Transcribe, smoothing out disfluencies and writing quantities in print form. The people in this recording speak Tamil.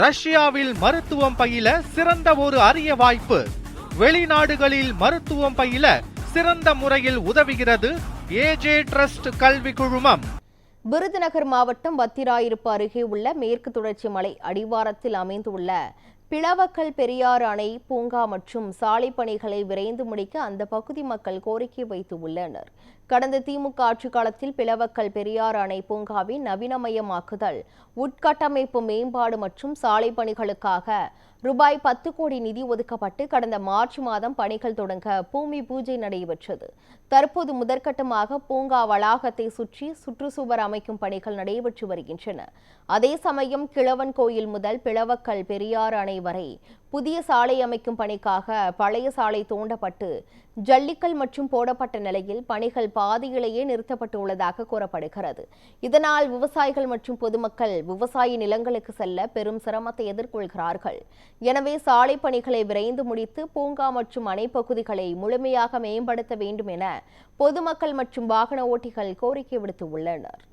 ரஷ்யாவில் மருத்துவம் பயில சிறந்த ஒரு அரிய வாய்ப்பு. வெளிநாடுகளில் மருத்துவம் பயில சிறந்த முறையில் உதவுகிறது ஏஜே ட்ரஸ்ட் கல்வி குழுமம். விருதுநகர் மாவட்டம் வத்திராயிருப்பு அருகே உள்ள மேற்கு தொடர்ச்சி மலை அடிவாரத்தில் அமைந்துள்ள பிளவக்கல் பெரியாறு அணை பூங்கா மற்றும் சாலை பணிகளை விரைந்து முடிக்க அந்த பகுதி மக்கள் கோரிக்கை வைத்து உள்ளனர். கடந்த திமுக ஆட்சி காலத்தில் பிளவக்கல் பெரியாறு அணை பூங்காவின் நவீனமயமாக்குதல், உட்கட்டமைப்பு மேம்பாடு மற்றும் சாலை பணிகளுக்காக ரூபாய் 10 கோடி நிதி ஒதுக்கப்பட்டு கடந்த மார்ச் மாதம் பணிகள் தொடங்க பூமி பூஜை நடைபெற்றது. தற்போது முதற்கட்டமாக பூங்கா வளாகத்தை சுற்றி சுற்றுச்சுவர் அமைக்கும் பணிகள் நடைபெற்று வருகின்றன. அதே சமயம் கிழவன் கோயில் முதல் பிளவக்கல் பெரியாறு அணை வரை புதிய சாலை அமைக்கும் பணிக்காக பழைய சாலை தோண்டப்பட்டு ஜல்லிக்கல் மற்றும் போடப்பட்ட நிலையில் பணிகள் பாதியிலேயே நிறுத்தப்பட்டுள்ளதாக கூறப்படுகிறது. இதனால் விவசாயிகள் மற்றும் பொதுமக்கள் விவசாய நிலங்களுக்கு செல்ல பெரும் சிரமத்தை எதிர்கொள்கிறார்கள். எனவே சாலை பணிகளை விரைந்து முடித்து பூங்கா மற்றும் அணை பகுதிகளை முழுமையாக மேம்படுத்த வேண்டும் என பொதுமக்கள் மற்றும் வாகன ஓட்டிகள் கோரிக்கை விடுத்துள்ளனர்.